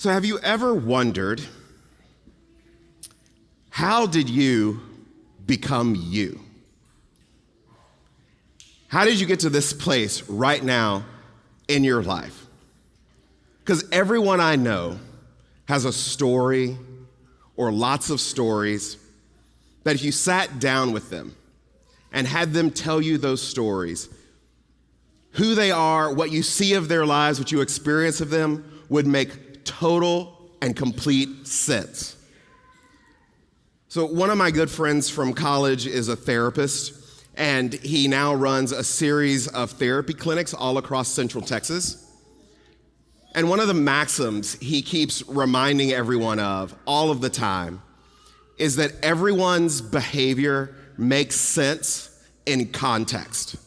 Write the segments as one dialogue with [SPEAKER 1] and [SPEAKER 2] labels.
[SPEAKER 1] So have you ever wondered, how did you become you? How did you get to this place right now in your life? Because everyone I know has a story or lots of stories that if you sat down with them and had them tell you those stories, who they are, what you see of their lives, what you experience of them would make total and complete sense. So one of my good friends from college is a therapist, and he now runs a series of therapy clinics all across Central Texas. And one of the maxims he keeps reminding everyone of all of the time is that everyone's behavior makes sense in context.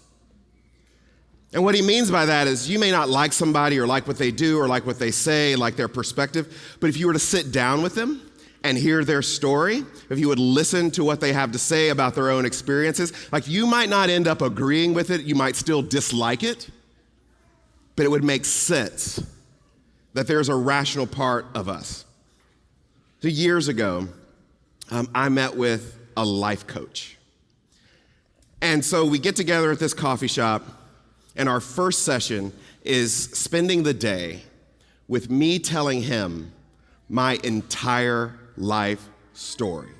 [SPEAKER 1] And what he means by that is you may not like somebody or like what they do or like what they say, like their perspective, but if you were to sit down with them and hear their story, if you would listen to what they have to say about their own experiences, like you might not end up agreeing with it, you might still dislike it, but it would make sense that there's a rational part of us. So years ago, I met with a life coach. And so we get together at this coffee shop, and our first session is spending the day with me telling him my entire life story.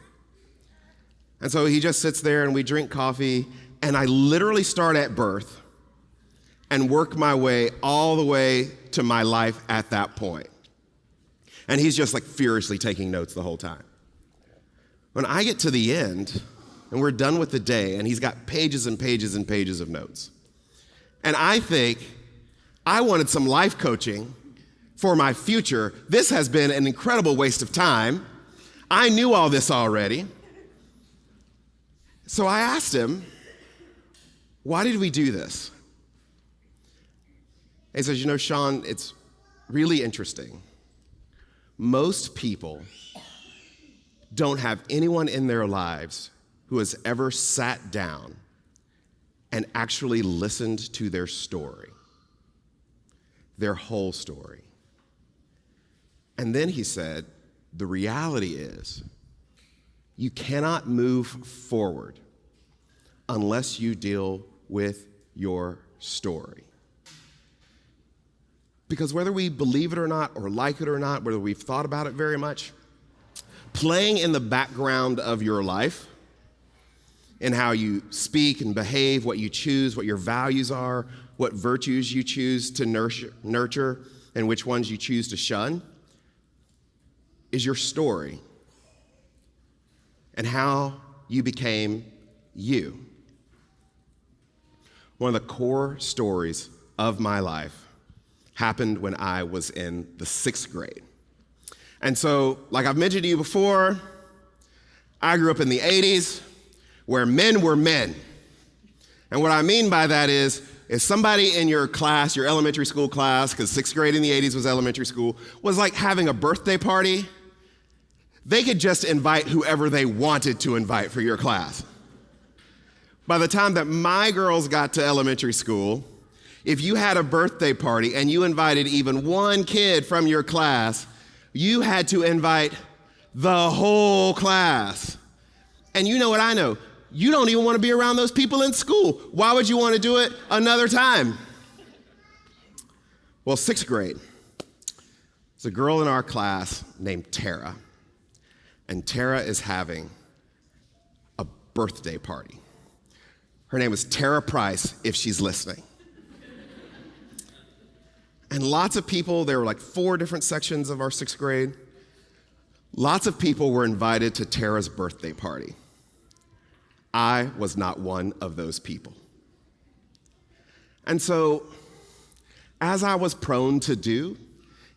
[SPEAKER 1] And so he just sits there and we drink coffee, and I literally start at birth and work my way all the way to my life at that point. And he's just like furiously taking notes the whole time. When I get to the end and we're done with the day, and he's got pages and pages and pages of notes, and I think I wanted some life coaching for my future. This has been an incredible waste of time. I knew all this already. So I asked him, why did we do this? He says, you know, Sean, it's really interesting. Most people don't have anyone in their lives who has ever sat down and actually listened to their story, their whole story. And then he said, the reality is you cannot move forward unless you deal with your story. Because whether we believe it or not, or like it or not, whether we've thought about it very much, playing in the background of your life, in how you speak and behave, what you choose, what your values are, what virtues you choose to nurture, and which ones you choose to shun, is your story and how you became you. One of the core stories of my life happened when I was in the 6th grade. And so, like I've mentioned to you before, I grew up in the 80s where men were men. And what I mean by that is, if somebody in your class, your elementary school class, because 6th grade in the 80s was elementary school, was like having a birthday party, they could just invite whoever they wanted to invite for your class. By the time that my girls got to elementary school, if you had a birthday party and you invited even one kid from your class, you had to invite the whole class. And you know what I know? You don't even want to be around those people in school. Why would you want to do it another time? Well, 6th grade, there's a girl in our class named Tara. And Tara is having a birthday party. Her name is Tara Price, if she's listening. And lots of people, there were like 4 different sections of our 6th grade. Lots of people were invited to Tara's birthday party. I was not one of those people. And so, as I was prone to do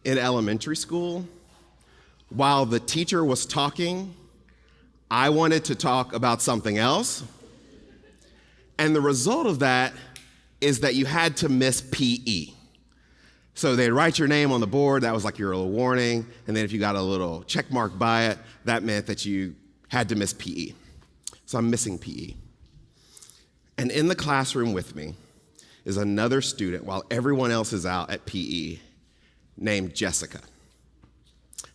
[SPEAKER 1] in elementary school, while the teacher was talking, I wanted to talk about something else. And the result of that is that you had to miss PE. So they'd write your name on the board, that was like your little warning, and then if you got a little check mark by it, that meant that you had to miss PE. So I'm missing PE. And in the classroom with me is another student while everyone else is out at PE named Jessica.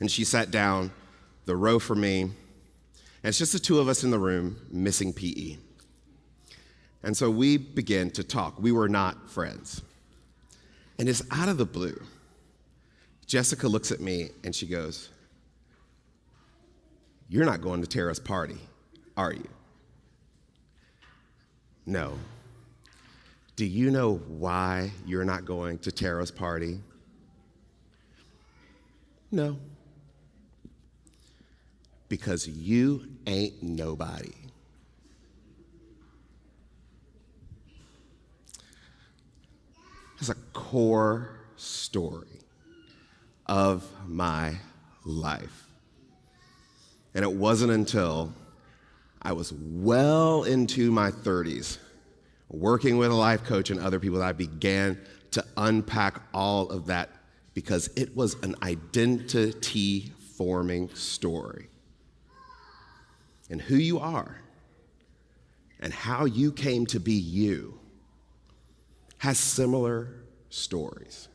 [SPEAKER 1] And she sat down the row for me, and it's just the two of us in the room missing PE. And so we began to talk. We were not friends. And it's out of the blue. Jessica looks at me and she goes, "You're not going to Tara's party, are you?" "No." "Do you know why you're not going to Tara's party?" "No." "Because you ain't nobody." It's a core story of my life. And it wasn't until I was well into my 30s, working with a life coach and other people, that I began to unpack all of that, because it was an identity-forming story. And who you are and how you came to be you has similar stories.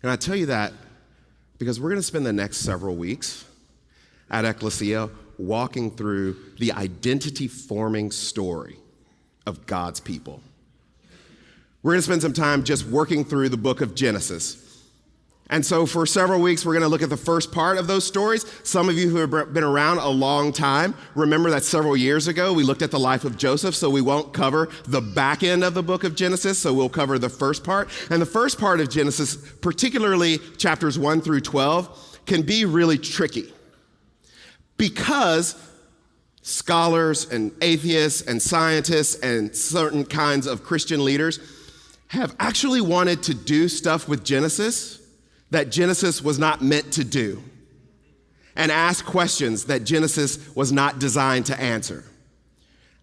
[SPEAKER 1] And I tell you that because we're going to spend the next several weeks at Ecclesia walking through the identity-forming story of God's people. We're going to spend some time just working through the book of Genesis. And so for several weeks, we're going to look at the first part of those stories. Some of you who have been around a long time remember that several years ago, we looked at the life of Joseph, so we won't cover the back end of the book of Genesis, so we'll cover the first part. And the first part of Genesis, particularly chapters 1 through 12, can be really tricky because scholars and atheists and scientists and certain kinds of Christian leaders have actually wanted to do stuff with Genesis that Genesis was not meant to do, and ask questions that Genesis was not designed to answer.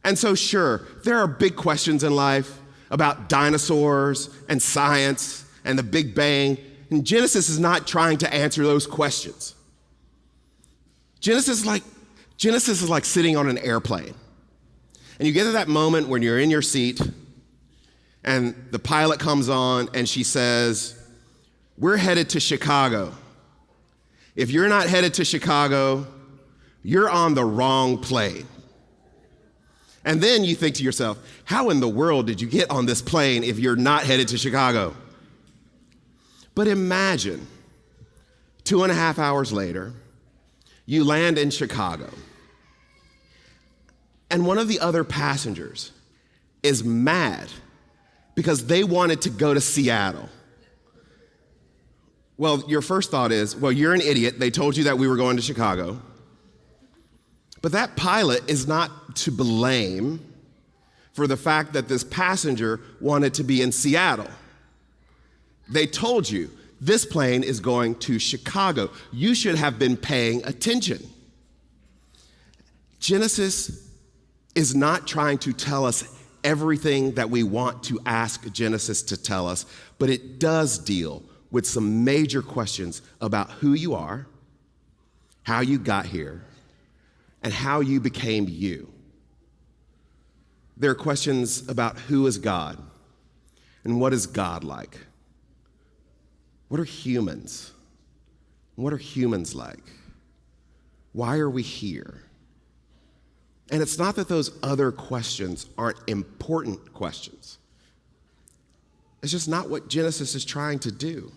[SPEAKER 1] And so sure, there are big questions in life about dinosaurs and science and the Big Bang, and Genesis is not trying to answer those questions. Genesis is like sitting on an airplane. And you get to that moment when you're in your seat and the pilot comes on and she says, "We're headed to Chicago. If you're not headed to Chicago, you're on the wrong plane." And then you think to yourself, how in the world did you get on this plane if you're not headed to Chicago? But imagine 2.5 hours later, you land in Chicago, and one of the other passengers is mad because they wanted to go to Seattle. Well, your first thought is, well, you're an idiot. They told you that we were going to Chicago. But that pilot is not to blame for the fact that this passenger wanted to be in Seattle. They told you, this plane is going to Chicago. You should have been paying attention. Genesis is not trying to tell us everything that we want to ask Genesis to tell us, but it does deal with some major questions about who you are, how you got here, and how you became you. There are questions about who is God and what is God like? What are humans? What are humans like? Why are we here? And it's not that those other questions aren't important questions. It's just not what Genesis is trying to do.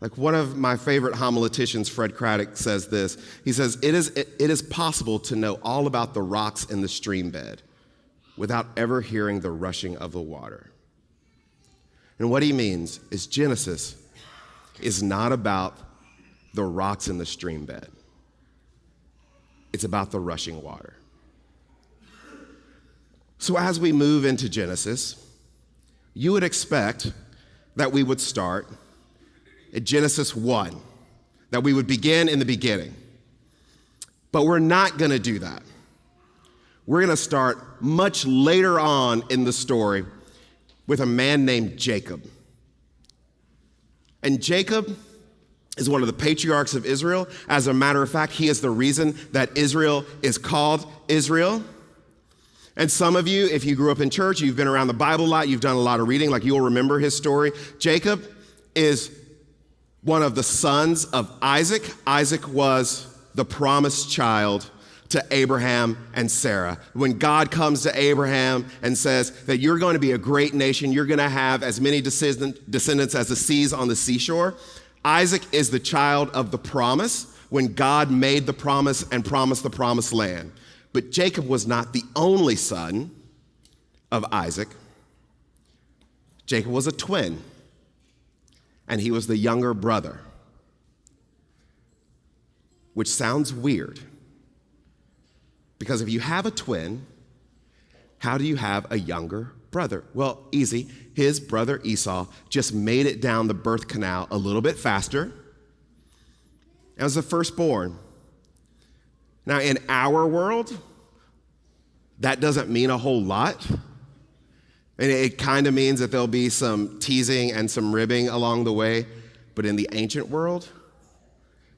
[SPEAKER 1] Like one of my favorite homileticians, Fred Craddock, says this. He says, it is possible to know all about the rocks in the stream bed without ever hearing the rushing of the water. And what he means is Genesis is not about the rocks in the stream bed. It's about the rushing water. So as we move into Genesis, you would expect that we would start at Genesis 1, that we would begin in the beginning. But we're not going to do that. We're going to start much later on in the story with a man named Jacob. And Jacob is one of the patriarchs of Israel. As a matter of fact, he is the reason that Israel is called Israel. And some of you, if you grew up in church, you've been around the Bible a lot, you've done a lot of reading, like you'll remember his story. Jacob is one of the sons of Isaac. Isaac was the promised child to Abraham and Sarah. When God comes to Abraham and says that you're going to be a great nation, you're going to have as many descendants as the seas on the seashore, Isaac is the child of the promise when God made the promise and promised the promised land. But Jacob was not the only son of Isaac. Jacob was a twin, and he was the younger brother, which sounds weird. Because if you have a twin, how do you have a younger brother? Well, easy. His brother Esau just made it down the birth canal a little bit faster and was the firstborn. Now, in our world, that doesn't mean a whole lot. And it kind of means that there'll be some teasing and some ribbing along the way. But in the ancient world,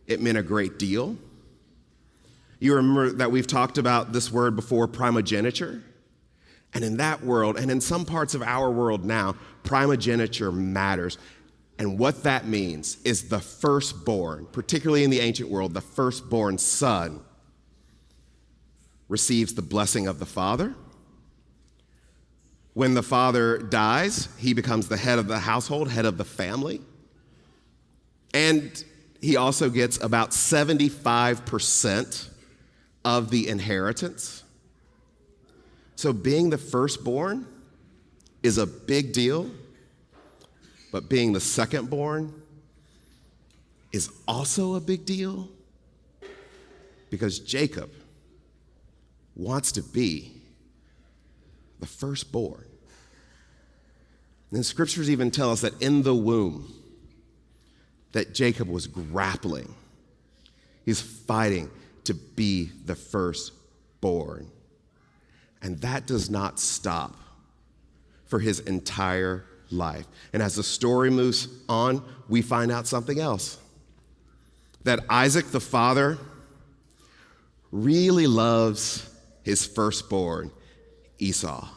[SPEAKER 1] it meant a great deal. You remember that we've talked about this word before, primogeniture? And in that world, and in some parts of our world now, primogeniture matters. And what that means is the firstborn, particularly in the ancient world, the firstborn son receives the blessing of the father. When the father dies, he becomes the head of the household, head of the family. And he also gets about 75% of the inheritance. So being the firstborn is a big deal, but being the secondborn is also a big deal because Jacob wants to be the firstborn. And the scriptures even tell us that in the womb that Jacob was grappling. He's fighting to be the firstborn. And that does not stop for his entire life. And as the story moves on, we find out something else. That Isaac, the father, really loves his firstborn, Esau.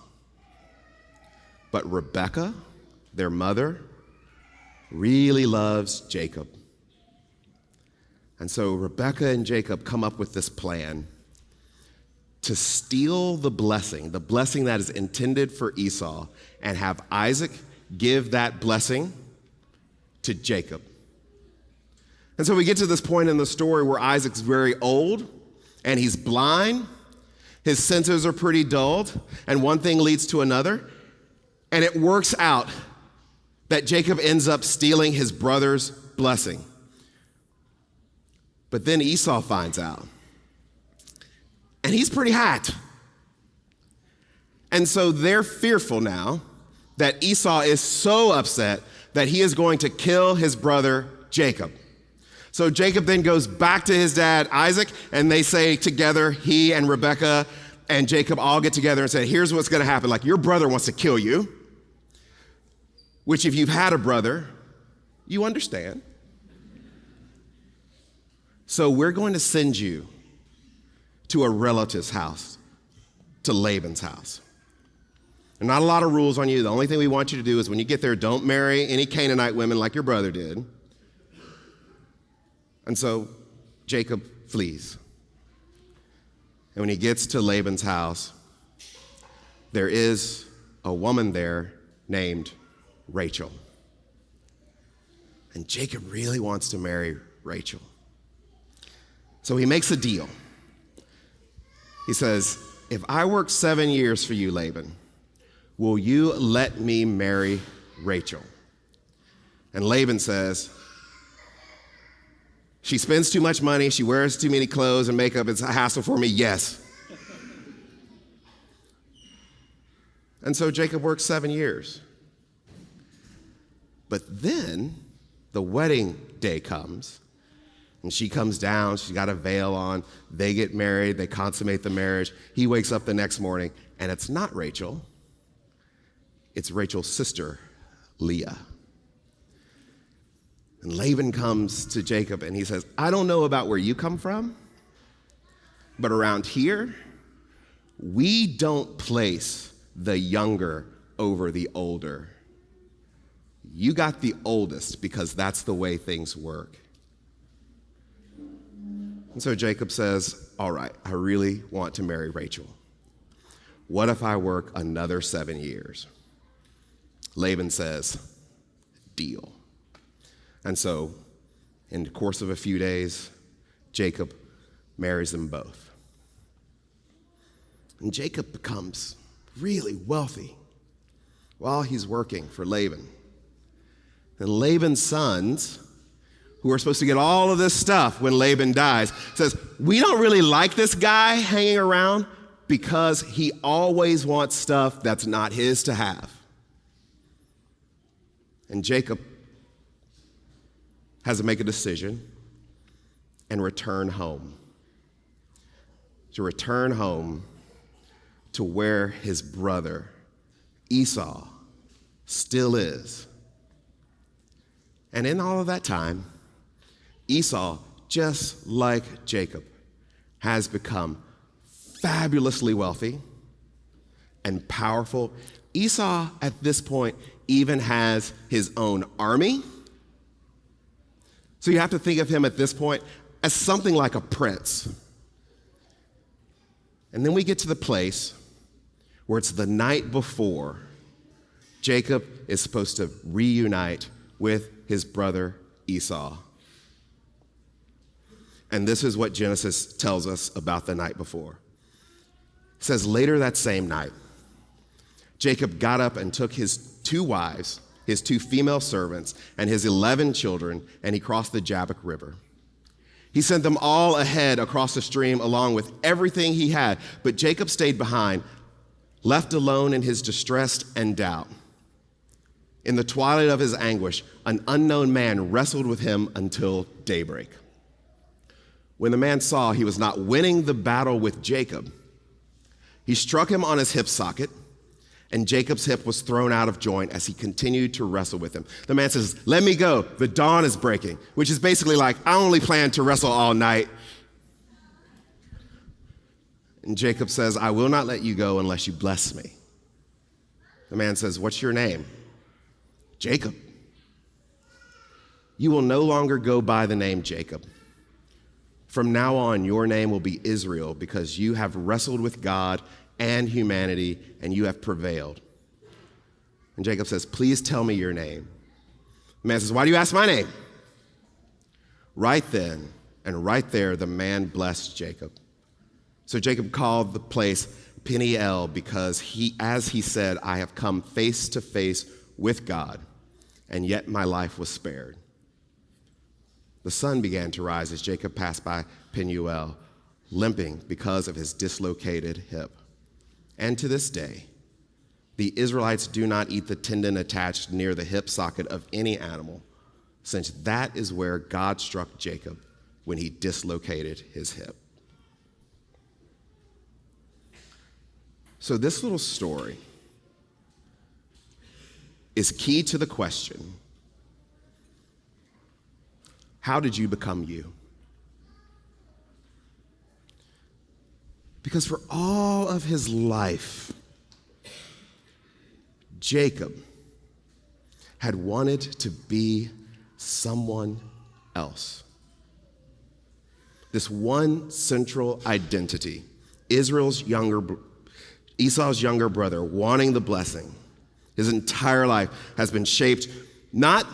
[SPEAKER 1] But Rebekah, their mother, really loves Jacob. And so Rebekah and Jacob come up with this plan to steal the blessing that is intended for Esau, and have Isaac give that blessing to Jacob. And so we get to this point in the story where Isaac's very old and he's blind. His senses are pretty dulled, and one thing leads to another. And it works out that Jacob ends up stealing his brother's blessing. But then Esau finds out. And he's pretty hot. And so they're fearful now that Esau is so upset that he is going to kill his brother Jacob. So Jacob then goes back to his dad Isaac, and they say together, he and Rebekah and Jacob all get together and say, here's what's going to happen. Like, your brother wants to kill you, which if you've had a brother, you understand. So we're going to send you to a relative's house, to Laban's house. And not a lot of rules on you. The only thing we want you to do is when you get there, don't marry any Canaanite women like your brother did. And so Jacob flees. And when he gets to Laban's house, there is a woman there named Rachel. And Jacob really wants to marry Rachel. So he makes a deal. He says, if I work 7 years for you, Laban, will you let me marry Rachel? And Laban says, she spends too much money, she wears too many clothes and makeup, it's a hassle for me, yes. And so Jacob works 7 years. But then the wedding day comes, and she comes down, she's got a veil on, they get married, they consummate the marriage. He wakes up the next morning, and it's not Rachel, it's Rachel's sister, Leah. And Laban comes to Jacob and he says, I don't know about where you come from, but around here, we don't place the younger over the older. you got the oldest because that's the way things work. And so Jacob says, all right, I really want to marry Rachel. What if I work another 7 years? Laban says, deal. And so in the course of a few days, Jacob marries them both. And Jacob becomes really wealthy while he's working for Laban. And Laban's sons, who are supposed to get all of this stuff when Laban dies, says, we don't really like this guy hanging around because he always wants stuff that's not his to have. And Jacob has to make a decision and return home. To return home to where his brother Esau still is. And in all of that time, Esau, just like Jacob, has become fabulously wealthy and powerful. Esau, at this point, even has his own army. So you have to think of him at this point as something like a prince. And then we get to the place where it's the night before Jacob is supposed to reunite with his brother Esau. And this is what Genesis tells us about the night before. It says, later that same night, Jacob got up and took his 2 wives, his 2 female servants, and his 11 children, and he crossed the Jabbok River. He sent them all ahead across the stream along with everything he had, but Jacob stayed behind, left alone in his distress and doubt. In the twilight of his anguish, an unknown man wrestled with him until daybreak. When the man saw he was not winning the battle with Jacob, he struck him on his hip socket, and Jacob's hip was thrown out of joint as he continued to wrestle with him. The man says, let me go, the dawn is breaking, which is basically like, I only plan to wrestle all night. And Jacob says, I will not let you go unless you bless me. The man says, what's your name? Jacob. You will no longer go by the name Jacob. From now on, your name will be Israel because you have wrestled with God and humanity, and you have prevailed. And Jacob says, please tell me your name. The man says, why do you ask my name? Right then and right there, the man blessed Jacob. So Jacob called the place Peniel because as he said, I have come face to face with God, and yet my life was spared. The sun began to rise as Jacob passed by Peniel, limping because of his dislocated hip. And to this day, the Israelites do not eat the tendon attached near the hip socket of any animal, since that is where God struck Jacob when he dislocated his hip. So this little story is key to the question, how did you become you? Because for all of his life, Jacob had wanted to be someone else. This one central identity, Esau's younger brother, wanting the blessing, his entire life has been shaped not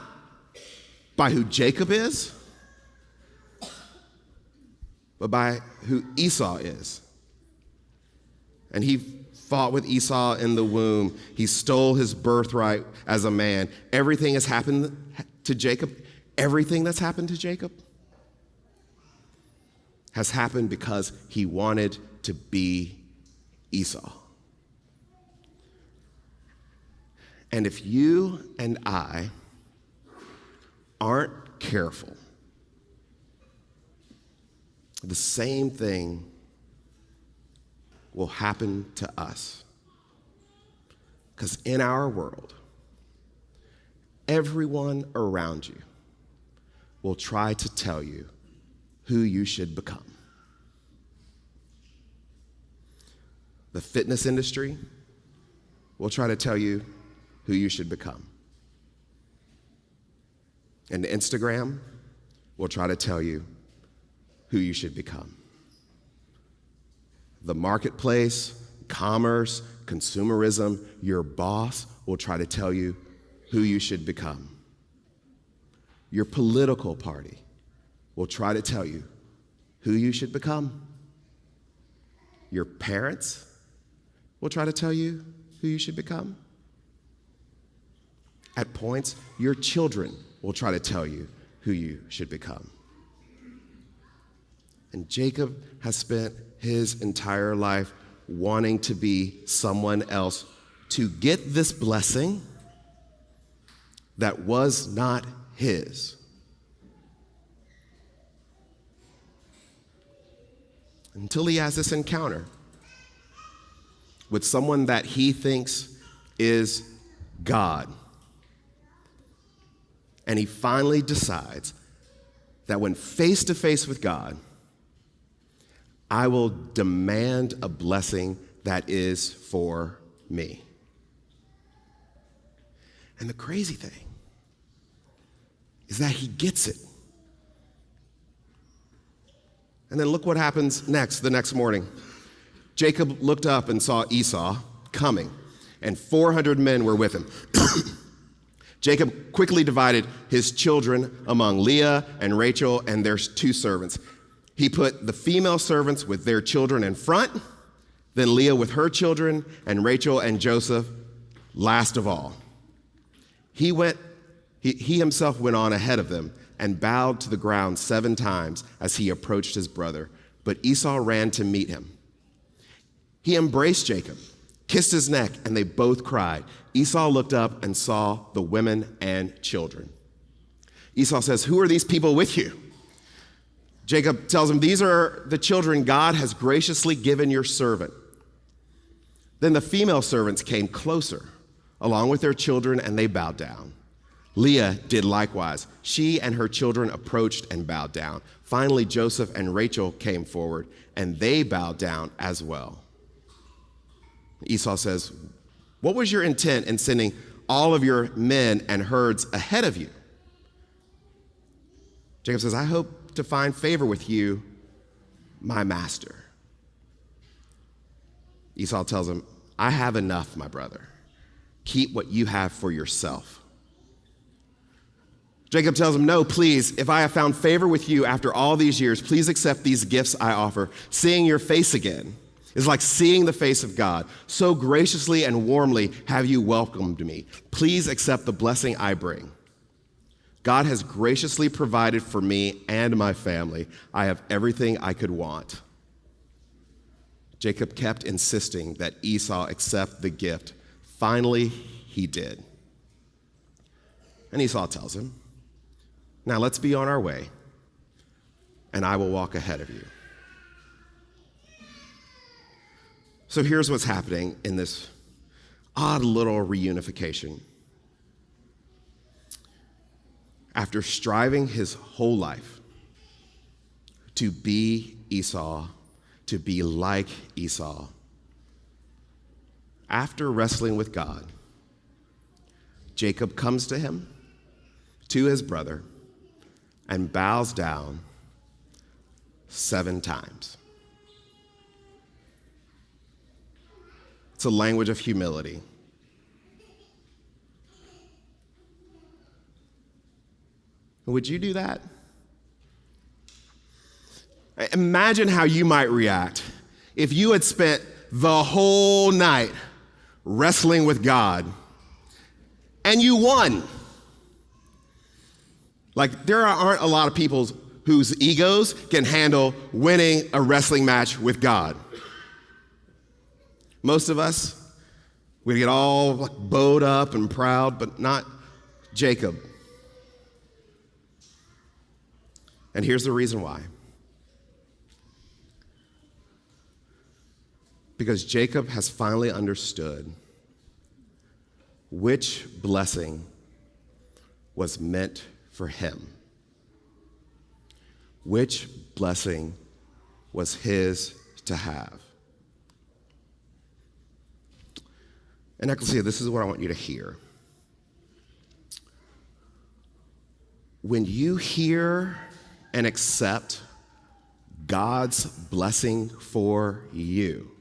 [SPEAKER 1] by who Jacob is, but by who Esau is. And he fought with Esau in the womb. He stole his birthright as a man. Everything has happened to Jacob. Everything that's happened to Jacob has happened because he wanted to be Esau. And if you and I aren't careful, the same thing will happen to us. Because in our world, everyone around you will try to tell you who you should become. The fitness industry will try to tell you who you should become. And Instagram will try to tell you who you should become. The marketplace, commerce, consumerism, your boss will try to tell you who you should become. Your political party will try to tell you who you should become. Your parents will try to tell you who you should become. At points, your children will try to tell you who you should become. And Jacob has spent his entire life wanting to be someone else to get this blessing that was not his. Until he has this encounter with someone that he thinks is God. And he finally decides that when face to face with God, I will demand a blessing that is for me. And the crazy thing is that he gets it. And then look what happens next, the next morning. Jacob looked up and saw Esau coming, and 400 men were with him. Jacob quickly divided his children among Leah and Rachel and their 2 servants. He put the female servants with their children in front, then Leah with her children, and Rachel and Joseph last of all. He himself went on ahead of them and bowed to the ground 7 times as he approached his brother. But Esau ran to meet him. He embraced Jacob, kissed his neck, and they both cried. Esau looked up and saw the women and children. Esau says, "Who are these people with you?" Jacob tells him, "These are the children God has graciously given your servant." Then the female servants came closer, along with their children, and they bowed down. Leah did likewise. She and her children approached and bowed down. Finally, Joseph and Rachel came forward, and they bowed down as well. Esau says, "What was your intent in sending all of your men and herds ahead of you?" Jacob says, "I hope to find favor with you, my master." Esau tells him, "I have enough, my brother. Keep what you have for yourself." Jacob tells him, "No, please, if I have found favor with you after all these years, please accept these gifts I offer. Seeing your face again is like seeing the face of God. So graciously and warmly have you welcomed me. Please accept the blessing I bring. God has graciously provided for me and my family. I have everything I could want." Jacob kept insisting that Esau accept the gift. Finally, he did. And Esau tells him, "Now let's be on our way, and I will walk ahead of you." So here's what's happening in this odd little reunification. After striving his whole life to be Esau, to be like Esau, after wrestling with God, Jacob comes to him, to his brother, and bows down 7 times. It's a language of humility. Would you do that? Imagine how you might react if you had spent the whole night wrestling with God and you won. Like, there aren't a lot of people whose egos can handle winning a wrestling match with God. Most of us, we get all bowed up and proud, but not Jacob. And here's the reason why. Because Jacob has finally understood which blessing was meant for him. Which blessing was his to have. And Ecclesia, this is what I want you to hear. when you hear and accept God's blessing for you,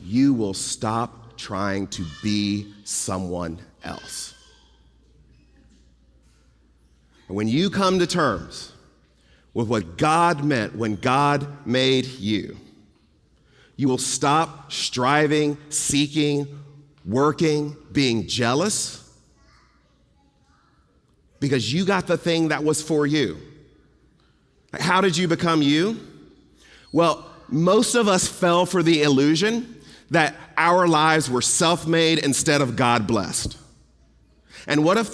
[SPEAKER 1] you will stop trying to be someone else. And when you come to terms with what God meant when God made you, you will stop striving, seeking, working, being jealous, because you got the thing that was for you. How did you become you? Well, most of us fell for the illusion that our lives were self-made instead of God-blessed. And what if this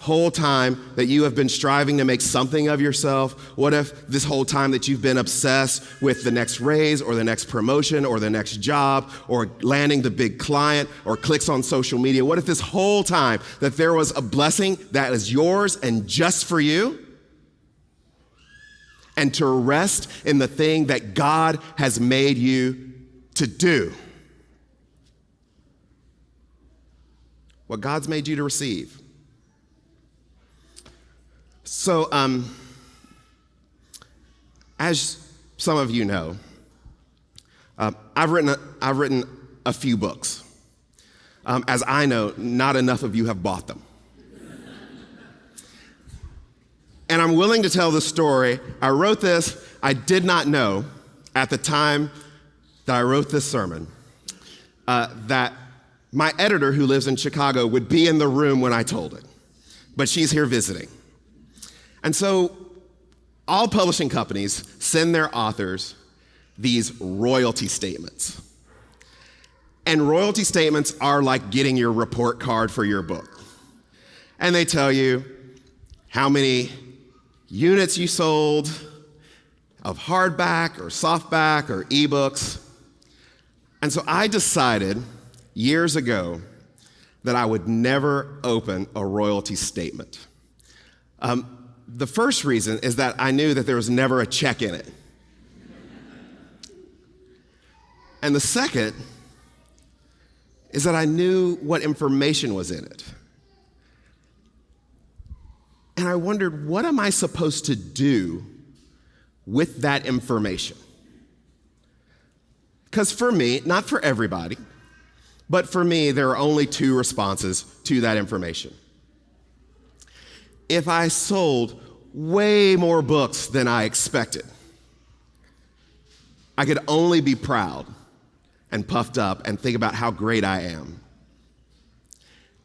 [SPEAKER 1] whole time that you have been striving to make something of yourself, what if this whole time that you've been obsessed with the next raise or the next promotion or the next job or landing the big client or clicks on social media, what if this whole time that there was a blessing that is yours and just for you? And to rest in the thing that God has made you to do. What God's made you to receive. So, as some of you know, I've written a few books. As I know, not enough of you have bought them. And I'm willing to tell the story. I wrote this, I did not know at the time that I wrote this sermon, that my editor who lives in Chicago would be in the room when I told it, but she's here visiting. And so all publishing companies send their authors these royalty statements. And royalty statements are like getting your report card for your book. And they tell you how many units you sold of hardback or softback or ebooks. And so I decided years ago that I would never open a royalty statement. The first reason is that I knew that there was never a check in it. And the second is that I knew what information was in it. And I wondered, what am I supposed to do with that information? Because for me, not for everybody, but for me, there are only two responses to that information. If I sold way more books than I expected, I could only be proud and puffed up and think about how great I am.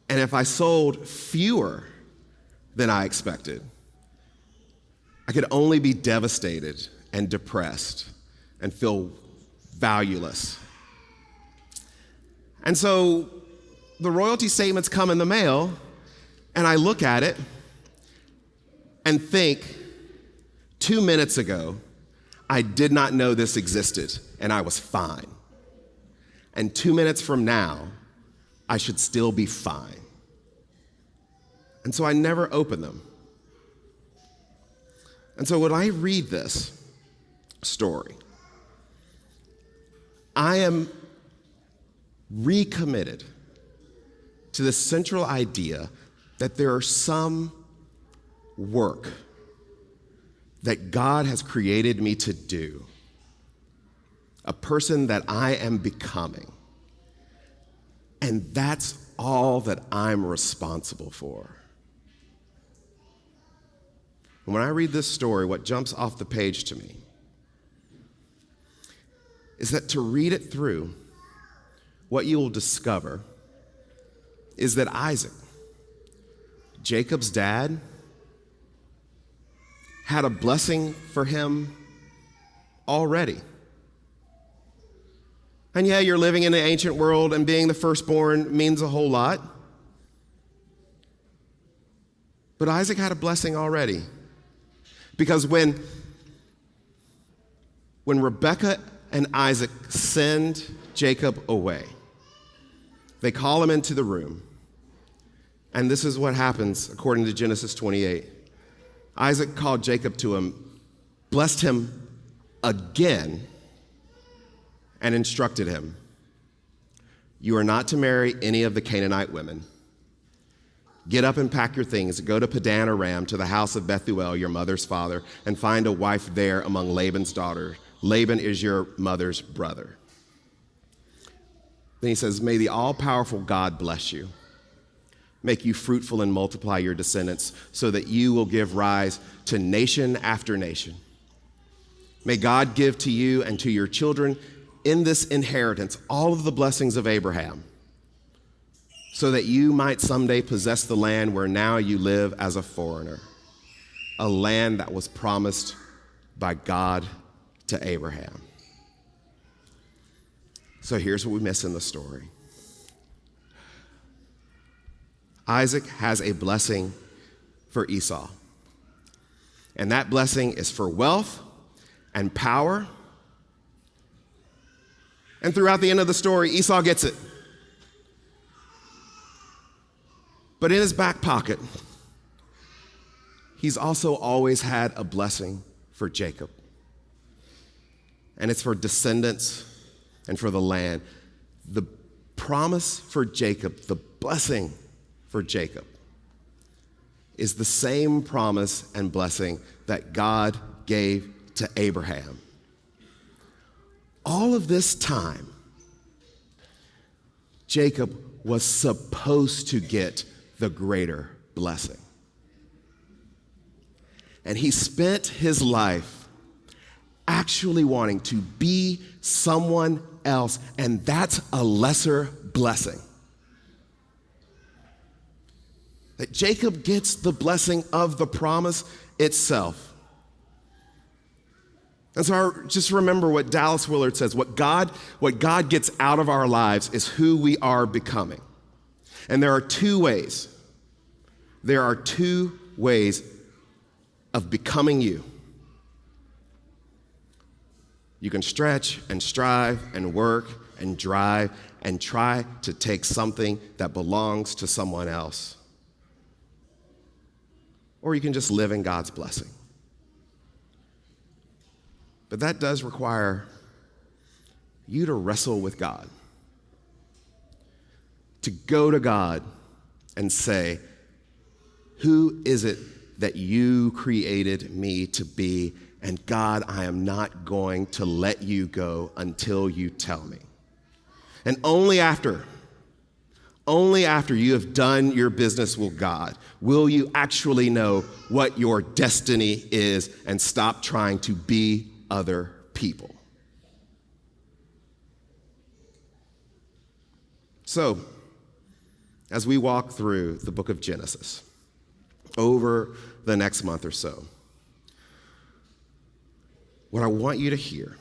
[SPEAKER 1] And if I sold fewer than I expected, I could only be devastated and depressed and feel valueless. And so the royalty statements come in the mail, and I look at it and think, 2 minutes ago, I did not know this existed, and I was fine. And 2 minutes from now, I should still be fine. And so I never open them. And so when I read this story, I am recommitted to the central idea that there are some work that God has created me to do, a person that I am becoming, and that's all that I'm responsible for. When I read this story, what jumps off the page to me is that to read it through, what you will discover is that Isaac, Jacob's dad, had a blessing for him already. And yeah, you're living in an ancient world, and being the firstborn means a whole lot. But Isaac had a blessing already. Because when Rebekah and Isaac send Jacob away, they call him into the room. And this is what happens according to Genesis 28. Isaac called Jacob to him, blessed him again, and instructed him, "You are not to marry any of the Canaanite women. Get up and pack your things, go to Padan Aram, to the house of Bethuel, your mother's father, and find a wife there among Laban's daughters. Laban is your mother's brother. Then he says, may the all-powerful God bless you, make you fruitful and multiply your descendants, so that you will give rise to nation after nation. May God give to you and to your children in this inheritance all of the blessings of Abraham, so that you might someday possess the land where now you live as a foreigner, a land that was promised by God to Abraham. So here's what we miss in the story. Isaac has a blessing for Esau, and that blessing is for wealth and power. And throughout the end of the story, Esau gets it. But in his back pocket, he's also always had a blessing for Jacob. And it's for descendants and for the land. The promise for Jacob, the blessing for Jacob, is the same promise and blessing that God gave to Abraham. All of this time, Jacob was supposed to get the greater blessing. And he spent his life actually wanting to be someone else, and that's a lesser blessing. That Jacob gets the blessing of the promise itself. And so just remember what Dallas Willard says, what God gets out of our lives is who we are becoming. And there are two ways. There are two ways of becoming you. You can stretch and strive and work and drive and try to take something that belongs to someone else. Or you can just live in God's blessing. But that does require you to wrestle with God. To go to God and say, who is it that you created me to be? And God, I am not going to let you go until you tell me. And only after you have done your business with God will you actually know what your destiny is and stop trying to be other people. So, as we walk through the book of Genesis over the next month or so, what I want you to hear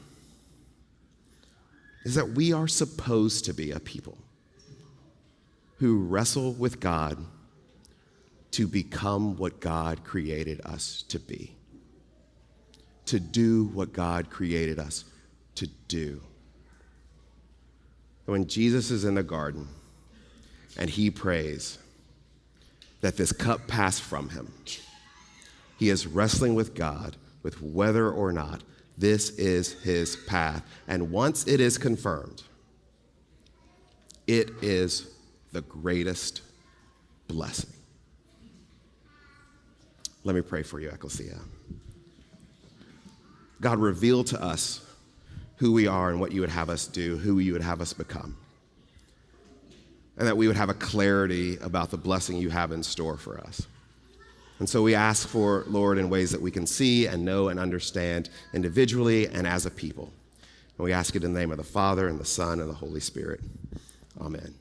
[SPEAKER 1] is that we are supposed to be a people who wrestle with God to become what God created us to be, to do what God created us to do. When Jesus is in the garden and he prays that this cup pass from him, he is wrestling with God with whether or not this is his path. And once it is confirmed, it is the greatest blessing. Let me pray for you, Ecclesia. God, reveal to us who we are and what you would have us do, who you would have us become. And that we would have a clarity about the blessing you have in store for us. And so we ask for, Lord, in ways that we can see and know and understand individually and as a people. And we ask it in the name of the Father and the Son and the Holy Spirit. Amen.